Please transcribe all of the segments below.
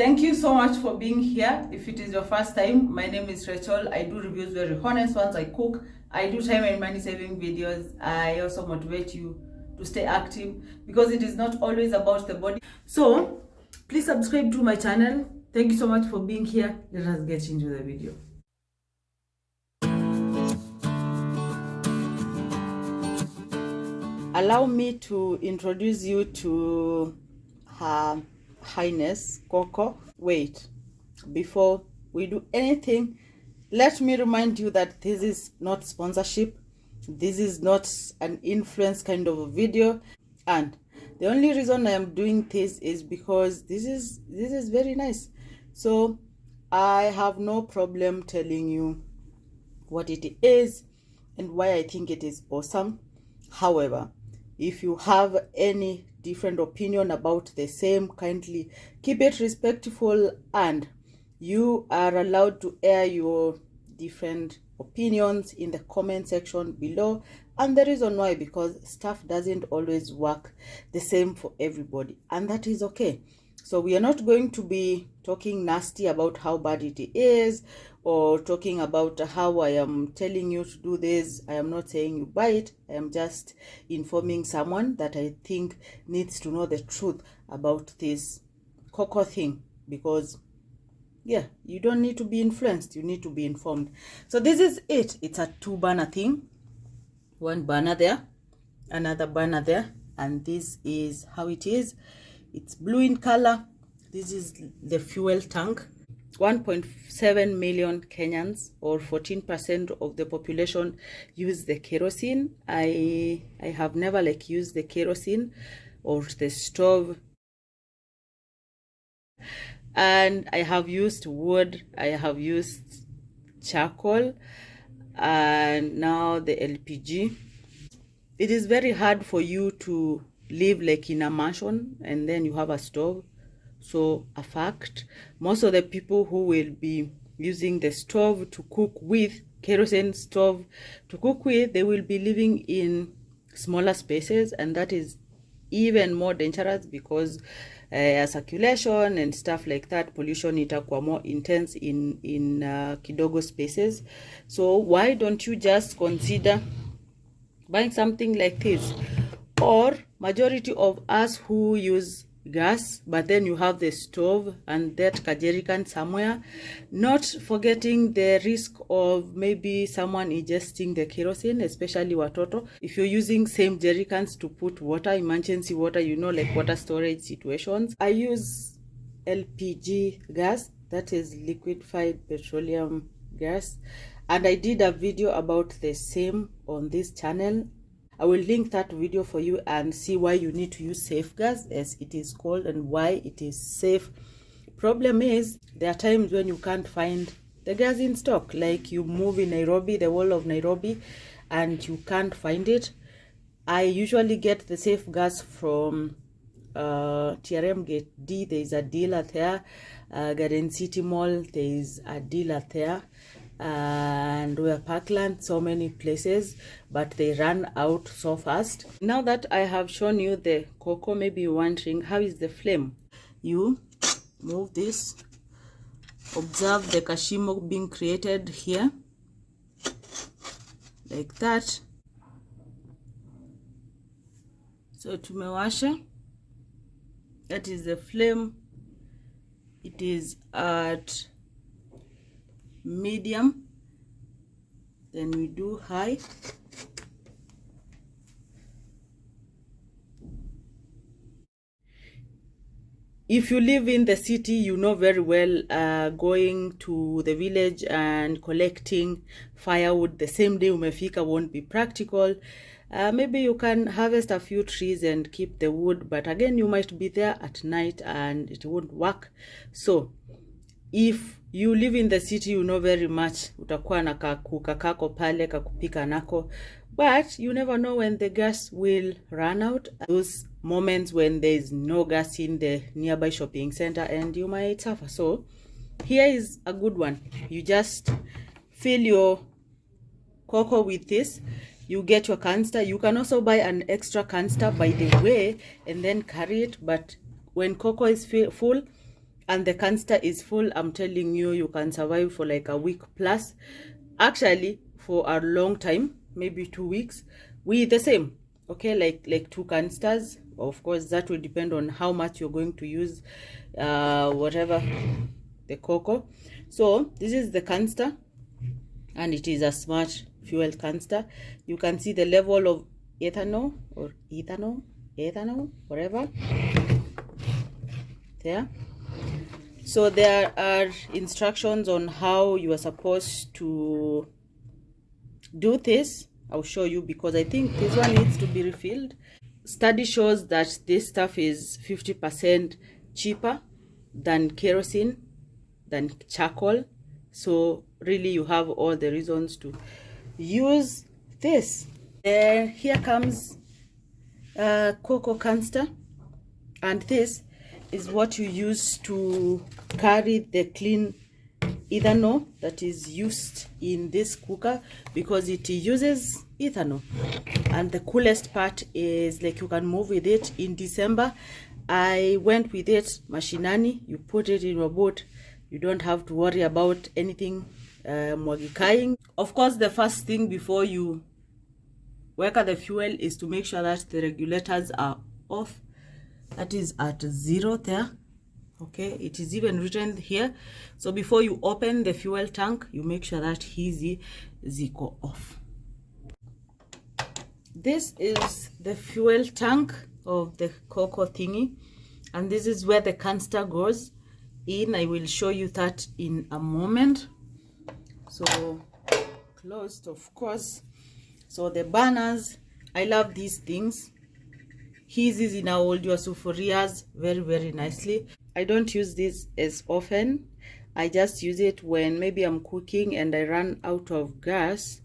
Thank you so much for being here. If it is your first time, my name is Rachel. I do reviews, very honest ones. I cook. I do time and money saving videos. I also motivate you to stay active because it is not always about the body. So please subscribe to my channel. Thank you so much for being here. Let us get into the video. Allow me to introduce you to Her Highness Koko. Wait, before we do anything, let me remind you that this is not sponsorship. This is not an influence kind of a video, and the only reason I am doing this is because this is very nice. So I have no problem telling you what it is and why I think it is awesome. However, if you have any different opinion about the same, kindly keep it respectful, and you are allowed to air your different opinions in the comment section below. And the reason why, because stuff doesn't always work the same for everybody, and that is okay. So we are not going to be talking nasty about how bad it is, or talking about how I am telling you to do this. I am not saying you buy it. I am just informing someone that I think needs to know the truth about this Koko thing, because yeah, you don't need to be influenced, you need to be informed. So this is it. It's a 2-burner thing. One burner there, another burner there, and this is how it is. It's blue in color. This is the fuel tank. 1.7 million Kenyans, or 14% of the population, use the kerosene. I have never used the kerosene or the stove, and I have used wood, I have used charcoal, and now the LPG. It is very hard for you to live in a mansion and then you have a stove. So a fact, most of the people who will be using the stove to cook with, kerosene stove to cook with, they will be living in smaller spaces, and that is even more dangerous because circulation and stuff like that, pollution itakuwa more intense in kidogo spaces. So why don't you just consider buying something like this? Or majority of us who use gas, but then you have the stove and that kajerican somewhere, not forgetting the risk of maybe someone ingesting the kerosene, especially watoto. If you're using same jerrycans to put water, emergency water, water storage situations. I use LPG gas, that is liquefied petroleum gas, and I did a video about the same on this channel. I will link that video for you and see why you need to use safe gas, as it is called, and why it is safe. Problem is, there are times when you can't find the gas in stock. Like you move in Nairobi, the whole of Nairobi, and you can't find it. I usually get the safe gas from TRM Gate D. There is a dealer there. Garden City Mall, there is a dealer there. And we are Parkland, so many places, but they run out so fast. Now that I have shown you the Koko, maybe you're wondering, how is the flame? You move this, observe the kashimo being created here, like that. So tumewasha, that is the flame. It is at medium, then we do high. If you live in the city, you know very well going to the village and collecting firewood the same day umefika won't be practical. Maybe you can harvest a few trees and keep the wood, but again you might be there at night and it won't work. So if you live in the city, you know very much utakuwa na kakuka kako pale kakupika nako, but you never know when the gas will run out. Those moments when there is no gas in the nearby shopping center, and you might suffer. So here is a good one. You just fill your Koko with this. You get your canister. You can also buy an extra canister, by the way, and then carry it. But when Koko is full, and the canister is full, I'm telling you, you can survive for like a week plus, actually for a long time, maybe 2 weeks with the same, okay, like 2 canisters. Of course that will depend on how much you're going to use, whatever, the cocoa. So this is the canister, and it is a smart fuel canister. You can see the level of ethanol or ethanol, whatever, there. So there are instructions on how you are supposed to do this. I'll show you, because I think this one needs to be refilled. Study shows that this stuff is 50% cheaper than kerosene, than charcoal. So really you have all the reasons to use this. Then here comes a cocoa canister, and this is what you use to carry the clean ethanol that is used in this cooker, because it uses ethanol. And the coolest part is, like, you can move with it. In December I went with it mashinani. You put it in your boat, you don't have to worry about anything mwagikaing. Of course, the first thing before you work at the fuel is to make sure that the regulators are off. That is at 0 there, okay, it is even written here. So before you open the fuel tank, you make sure that hizi ziko off. This is the fuel tank of the cocoa thingy, and this is where the canister goes in. I will show you that in a moment. So closed, of course. So the burners, I love these things. Hizi zinahold your sufurias very, very nicely. I don't use this as often. I just use it when maybe I'm cooking and I run out of gas,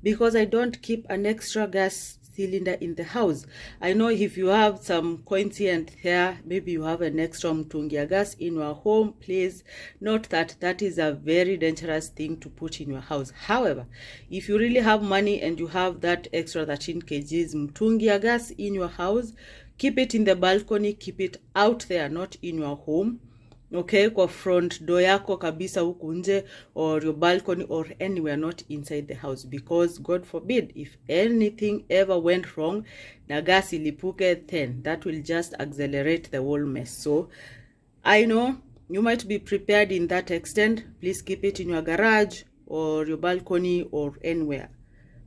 because I don't keep an extra gas cylinder in the house. I know if you have some coins here and there, maybe you have an extra mtungi gas in your home, please note that that is a very dangerous thing to put in your house. However, if you really have money and you have that extra 13 kgs mtungi gas in your house, keep it in the balcony, keep it out there, not in your home. Okay, kwa front door yako kabisa huku nje, or your balcony, or anywhere, not inside the house, because God forbid if anything ever went wrong na gas ilipuke, then that will just accelerate the whole mess. So I know you might be prepared in that extent. Please keep it in your garage or your balcony or anywhere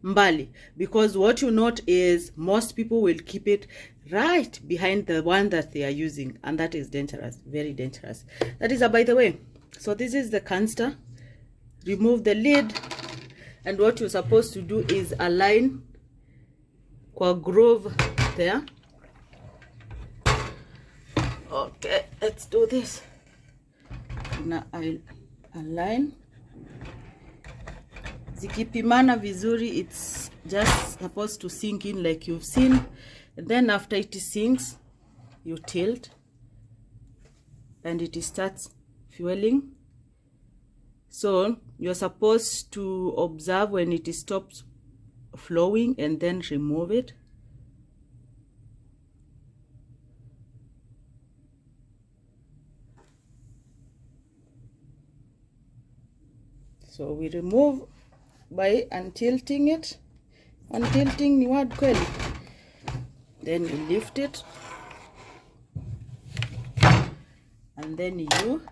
mbali, because what you note is most people will keep it right behind the one that they are using, and that is dangerous, very dangerous. That is by the way. So this is the canister. Remove the lid, and what you're supposed to do is align kwa groove there. Okay, let's do this. Now I'll align. Zikipimana vizuri, it's just supposed to sink in like you've seen. And then after it sinks, you tilt and it starts fueling. So you're supposed to observe when it stops flowing and then remove it. So we remove by untilting it. Untilting ni word kweli. Then you lift it, and then you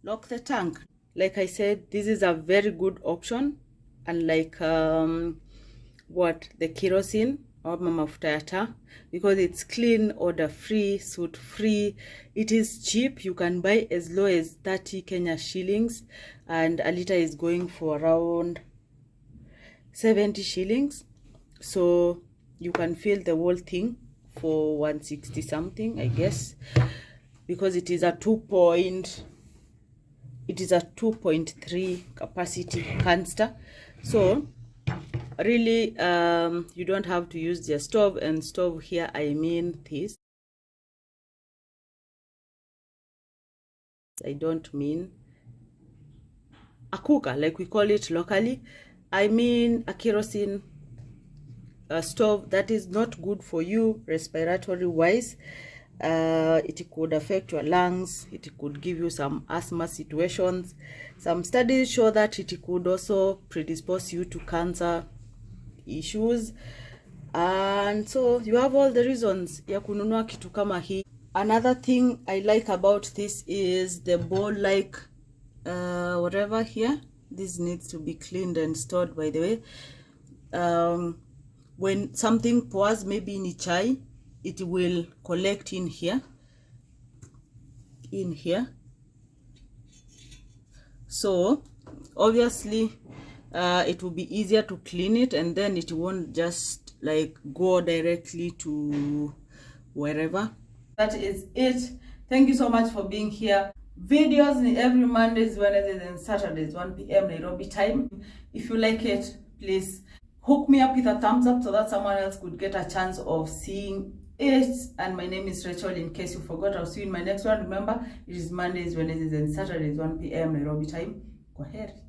lock the tank. Like I said, this is a very good option, unlike the kerosene or mafuta ya taa, because it's clean, order free, soot free. It is cheap. You can buy as low as 30 Kenya shillings, and a liter is going for around 70 shillings. So you can fill the whole thing for 160 something, I guess, because it is a 2.3 capacity canister. So really you don't have to use the stove. And stove here, I mean this, I don't mean a cooker like we call it locally. I mean a kerosene stove that is not good for you respiratory wise. It could affect your lungs. It could give you some asthma situations. Some studies show that it could also predispose you to cancer issues. And so you have all the reasons ya kununua kitu kama hii. Another thing I like about this is the bowl like whatever here. This needs to be cleaned and stored, by the way. When something pours maybe in chai, it will collect in here. So obviously it will be easier to clean it, and then it won't just like go directly to wherever. That is it. Thank you so much for being here. Videos every Mondays, Wednesdays, and Saturdays, 1 p.m. Nairobi time. If you like it, please hook me up with a thumbs up so that someone else could get a chance of seeing it. And my name is Rachel. In case you forgot, I'll see you in my next one. Remember, it is Mondays, Wednesdays, and Saturdays, 1 p.m. Nairobi time. Go ahead.